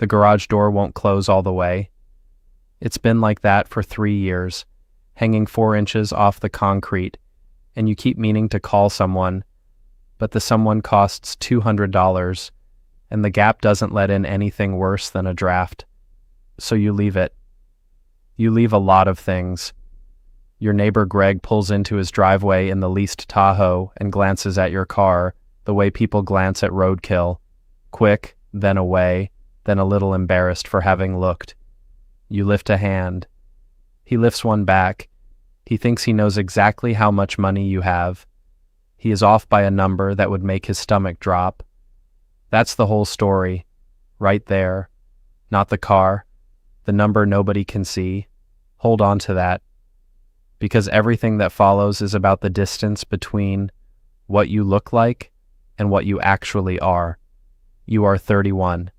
The garage door won't close all the way. It's been like that for 3 years, hanging 4 inches off the concrete, and you keep meaning to call someone, but the someone costs $200, and the gap doesn't let in anything worse than a draft. So you leave it. You leave a lot of things. Your neighbor Greg pulls into his driveway in the leased Tahoe and glances at your car the way people glance at roadkill, quick, then away, then a little embarrassed for having looked. You lift a hand. He lifts one back. He thinks he knows exactly how much money you have. He is off by a number that would make his stomach drop. That's the whole story, right there. Not the car, the number nobody can see. Hold on to that. Because everything that follows is about the distance between what you look like and what you actually are. You are 31.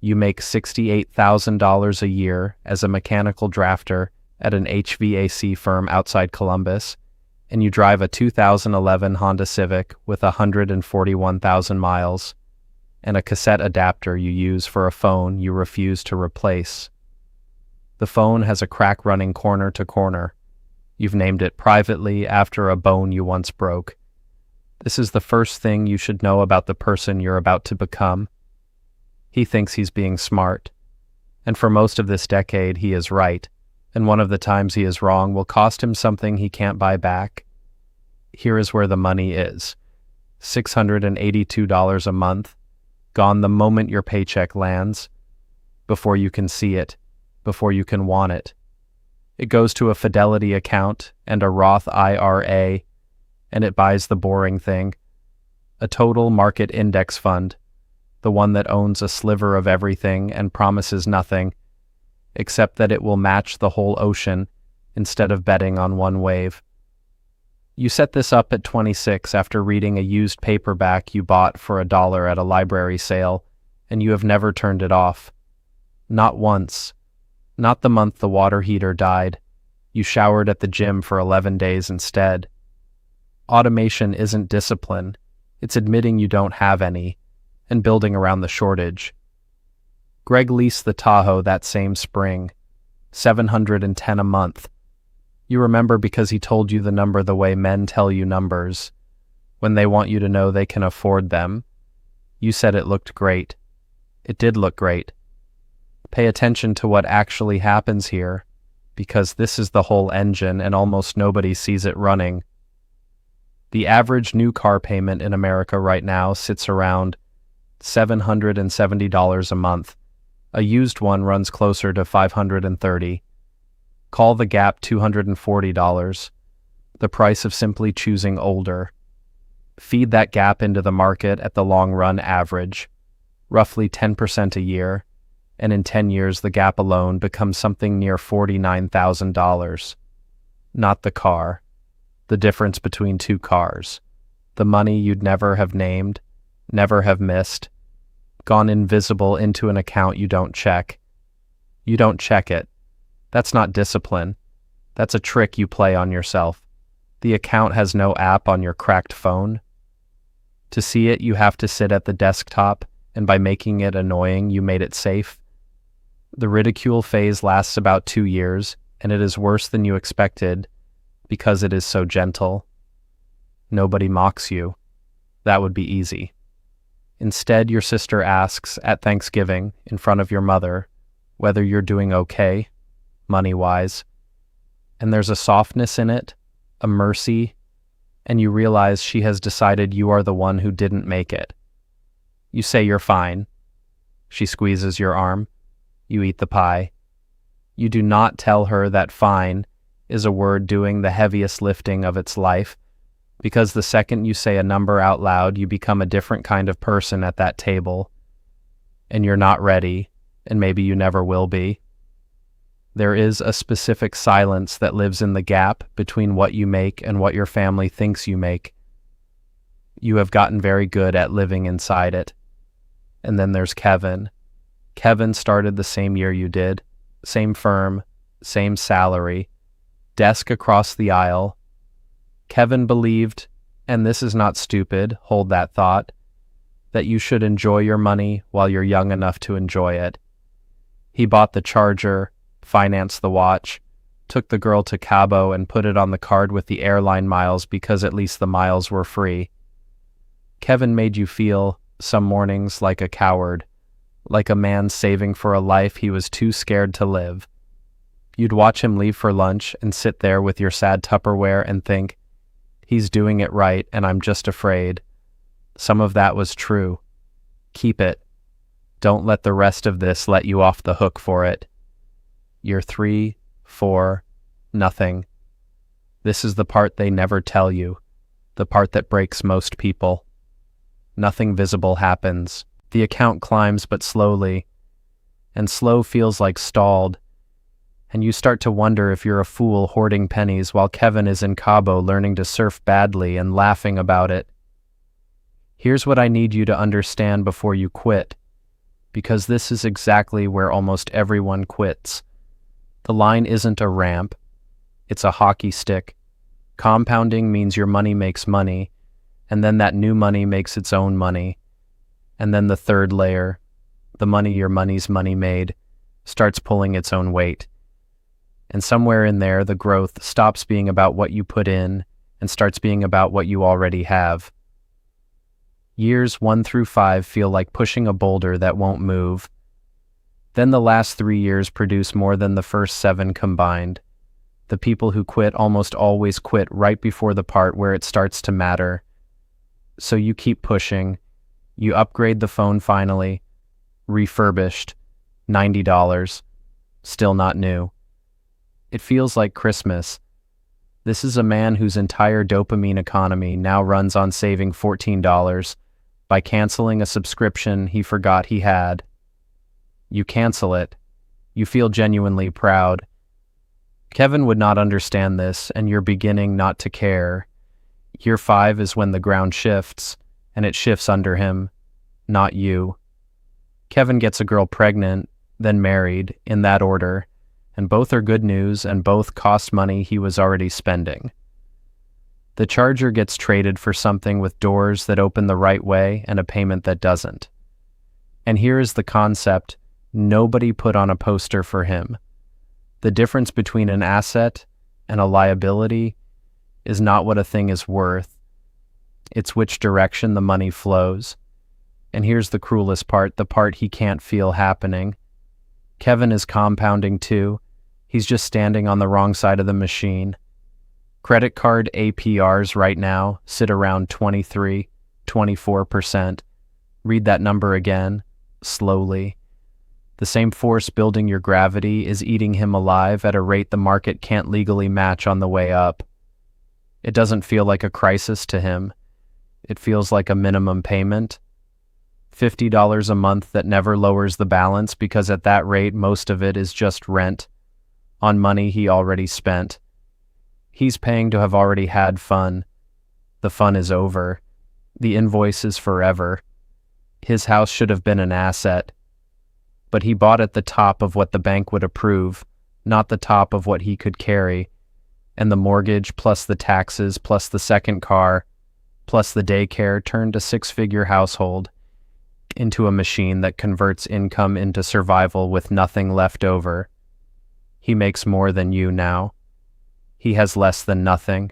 You make $68,000 a year as a mechanical drafter at an HVAC firm outside Columbus, and you drive a 2011 Honda Civic with 141,000 miles, and a cassette adapter you use for a phone you refuse to replace. The phone has a crack running corner to corner. You've named it privately after a bone you once broke. This is the first thing you should know about the person you're about to become. He thinks he's being smart, and for most of this decade he is right, and one of the times he is wrong will cost him something he can't buy back. Here is where the money is. $682 a month, gone the moment your paycheck lands, before you can see it, before you can want it. It goes to a Fidelity account and a Roth IRA, and it buys the boring thing, a total market index fund, the one that owns a sliver of everything and promises nothing, except that it will match the whole ocean instead of betting on one wave. You set this up at 26 after reading a used paperback you bought for $1 at a library sale, and you have never turned it off. Not once. Not the month the water heater died. You showered at the gym for 11 days instead. Automation isn't discipline. It's admitting you don't have any, and building around the shortage. Greg leased the Tahoe that same spring, $710 a month. You remember because he told you the number the way men tell you numbers, when they want you to know they can afford them. You said it looked great. It did look great. Pay attention to what actually happens here, because this is the whole engine and almost nobody sees it running. The average new car payment in America right now sits around $770 a month. A used one runs closer to $530. Call the gap $240, the price of simply choosing older. Feed that gap into the market at the long-run average, roughly 10% a year, and in 10 years the gap alone becomes something near $49,000. Not the car, the difference between two cars, the money you'd never have named, never have missed, gone invisible into an account you don't check. You don't check it. That's not discipline. That's a trick you play on yourself. The account has no app on your cracked phone. To see it, you have to sit at the desktop, and by making it annoying, you made it safe. The ridicule phase lasts about 2 years, and it is worse than you expected because it is so gentle. Nobody mocks you. That would be easy. Instead, your sister asks at Thanksgiving, in front of your mother, whether you're doing okay, money-wise. And there's a softness in it, a mercy, and you realize she has decided you are the one who didn't make it. You say you're fine. She squeezes your arm. You eat the pie. You do not tell her that fine is a word doing the heaviest lifting of its life, because the second you say a number out loud, you become a different kind of person at that table, and you're not ready, and maybe you never will be. There is a specific silence that lives in the gap between what you make and what your family thinks you make. You have gotten very good at living inside it. And then there's Kevin. Kevin started the same year you did, same firm, same salary, desk across the aisle. Kevin believed, and this is not stupid, hold that thought, that you should enjoy your money while you're young enough to enjoy it. He bought the charger, financed the watch, took the girl to Cabo and put it on the card with the airline miles because at least the miles were free. Kevin made you feel, some mornings, like a coward, like a man saving for a life he was too scared to live. You'd watch him leave for lunch and sit there with your sad Tupperware and think, he's doing it right and I'm just afraid. Some of that was true. Keep it. Don't let the rest of this let you off the hook for it. You're 3, 4, nothing. This is the part they never tell you, the part that breaks most people. Nothing visible happens. The account climbs but slowly, and slow feels like stalled, and you start to wonder if you're a fool hoarding pennies while Kevin is in Cabo learning to surf badly and laughing about it. Here's what I need you to understand before you quit, because this is exactly where almost everyone quits. The line isn't a ramp, it's a hockey stick. Compounding means your money makes money, and then that new money makes its own money. And then the third layer, the money your money's money made, starts pulling its own weight. And somewhere in there, the growth stops being about what you put in and starts being about what you already have. Years 1 through 5 feel like pushing a boulder that won't move. Then the last 3 years produce more than the first 7 combined. The people who quit almost always quit right before the part where it starts to matter. So you keep pushing. You upgrade the phone finally. Refurbished. $90. Still not new. It feels like Christmas. This is a man whose entire dopamine economy now runs on saving $14 by canceling a subscription he forgot he had. You cancel it. You feel genuinely proud. Kevin would not understand this, and you're beginning not to care. Year 5 is when the ground shifts, and it shifts under him, not you. Kevin gets a girl pregnant, then married, in that order, and both are good news and both cost money he was already spending. The charger gets traded for something with doors that open the right way and a payment that doesn't. And here is the concept nobody put on a poster for him. The difference between an asset and a liability is not what a thing is worth. It's which direction the money flows. And here's the cruelest part, the part he can't feel happening. Kevin is compounding too. He's just standing on the wrong side of the machine. Credit card APRs right now sit around 23, 24%. Read that number again, slowly. The same force building your gravity is eating him alive at a rate the market can't legally match on the way up. It doesn't feel like a crisis to him. It feels like a minimum payment. $50 a month that never lowers the balance because at that rate most of it is just rent on money he already spent. He's paying to have already had fun. The fun is over. The invoice is forever. His house should have been an asset. But he bought at the top of what the bank would approve, not the top of what he could carry. And the mortgage plus the taxes plus the second car plus the daycare turned a 6-figure household into a machine that converts income into survival with nothing left over. He makes more than you now. He has less than nothing.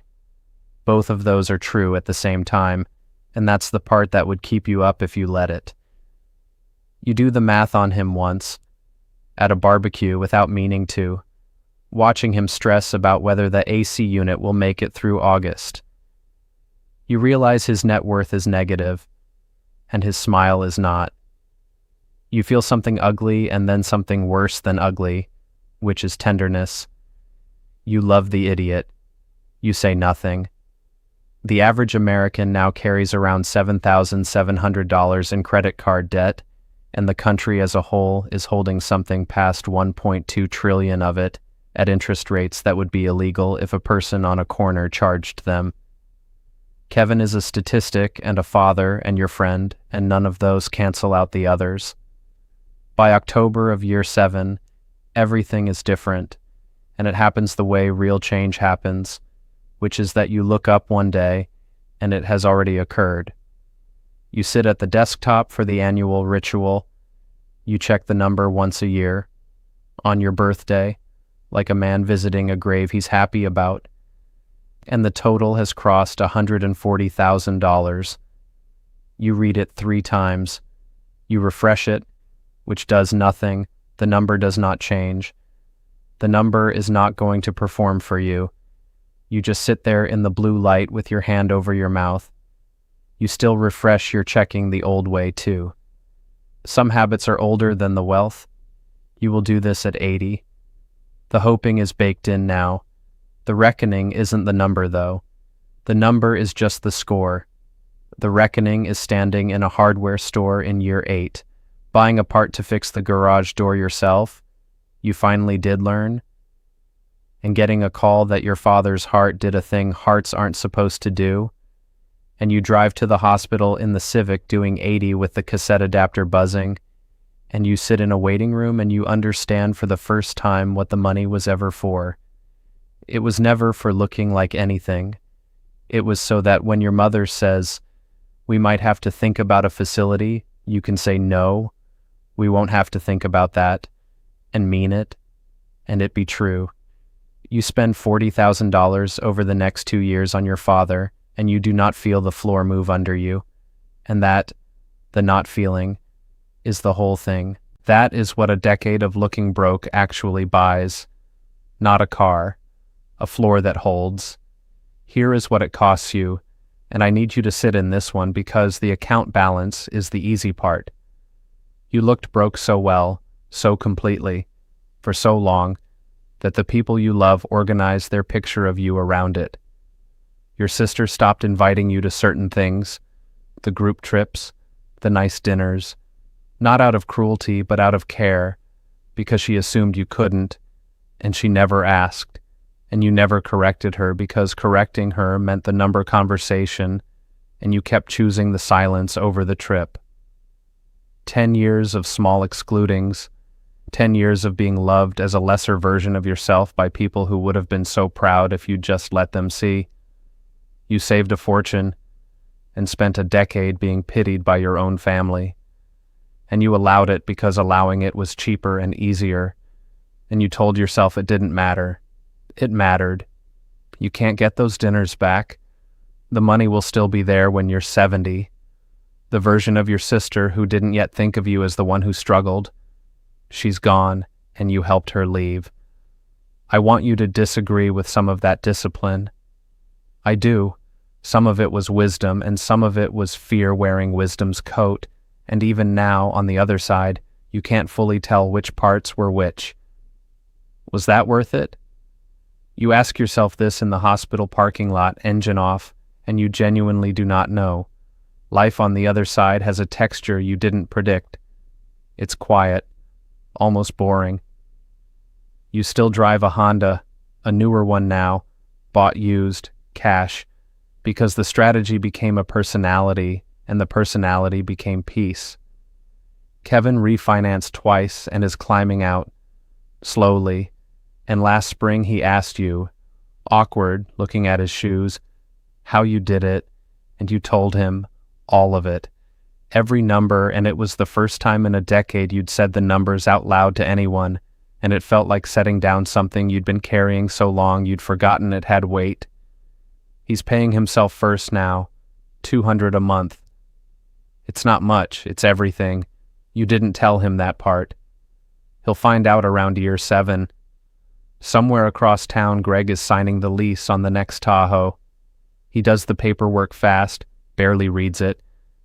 Both of those are true at the same time, and that's the part that would keep you up if you let it. You do the math on him once, at a barbecue without meaning to, watching him stress about whether the AC unit will make it through August. You realize his net worth is negative, and his smile is not. You feel something ugly and then something worse than ugly, which is tenderness. You love the idiot. You say nothing. The average American now carries around $7,700 in credit card debt, and the country as a whole is holding something past 1.2 trillion of it at interest rates that would be illegal if a person on a corner charged them. Kevin is a statistic and a father and your friend, and none of those cancel out the others. By October of year 7, everything is different, and it happens the way real change happens, which is that you look up one day, and it has already occurred. You sit at the desktop for the annual ritual. You check the number once a year. on your birthday, like a man visiting a grave he's happy about, and the total has crossed $140,000. You read it 3 times. You refresh it, which does nothing. The number does not change. The number is not going to perform for you. You just sit there in the blue light with your hand over your mouth. You still refresh your checking the old way too. Some habits are older than the wealth. You will do this at 80. The hoping is baked in now. The reckoning isn't the number though. The number is just the score. The reckoning is standing in a hardware store in year 8, buying a part to fix the garage door yourself. You finally did learn. And getting a call that your father's heart did a thing hearts aren't supposed to do. And you drive to the hospital in the Civic doing 80 with the cassette adapter buzzing. And you sit in a waiting room and you understand for the first time what the money was ever for. It was never for looking like anything. It was so that when your mother says, "We might have to think about a facility," you can say, "No, we won't have to think about that," and mean it, and it be true. You spend $40,000 over the next 2 years on your father, and you do not feel the floor move under you. And that, the not feeling, is the whole thing. That is what a decade of looking broke actually buys. Not a car, a floor that holds. Here is what it costs you, and I need you to sit in this one because the account balance is the easy part. You looked broke so well, so completely, for so long, that the people you love organized their picture of you around it. Your sister stopped inviting you to certain things, the group trips, the nice dinners, not out of cruelty but out of care, because she assumed you couldn't, and she never asked, and you never corrected her because correcting her meant the number conversation, and you kept choosing the silence over the trip. 10 years of small excludings, 10 years of being loved as a lesser version of yourself by people who would have been so proud if you'd just let them see. You saved a fortune and spent a decade being pitied by your own family. And you allowed it because allowing it was cheaper and easier. And you told yourself it didn't matter. It mattered. You can't get those dinners back. The money will still be there when you're 70. The version of your sister who didn't yet think of you as the one who struggled. She's gone, and you helped her leave. I want you to disagree with some of that discipline. I do. Some of it was wisdom, and some of it was fear wearing wisdom's coat, and even now, on the other side, you can't fully tell which parts were which. Was that worth it? You ask yourself this in the hospital parking lot, engine off, and you genuinely do not know. Life on the other side has a texture you didn't predict. It's quiet, almost boring. You still drive a Honda, a newer one now, bought used, cash, because the strategy became a personality, and the personality became peace. Kevin refinanced twice and is climbing out, slowly, and last spring he asked you, awkward, looking at his shoes, how you did it, and you told him all of it. Every number, and it was the first time in a decade you'd said the numbers out loud to anyone, and it felt like setting down something you'd been carrying so long you'd forgotten it had weight. He's paying himself first now, $200 a month. It's not much, it's everything. You didn't tell him that part. He'll find out around year 7. Somewhere across town, Greg is signing the lease on the next Tahoe. He does the paperwork fast, barely reads it,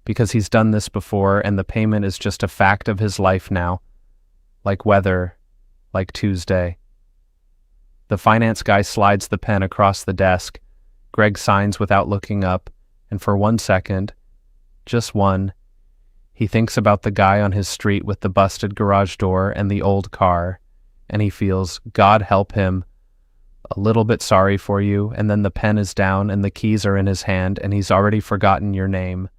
because he's done this before and the payment is just a fact of his life now. Like weather, like Tuesday. The finance guy slides the pen across the desk. Greg signs without looking up, and for 1 second, just one, he thinks about the guy on his street with the busted garage door and the old car, and he feels, God help him, a little bit sorry for you, and then the pen is down and the keys are in his hand and he's already forgotten your name.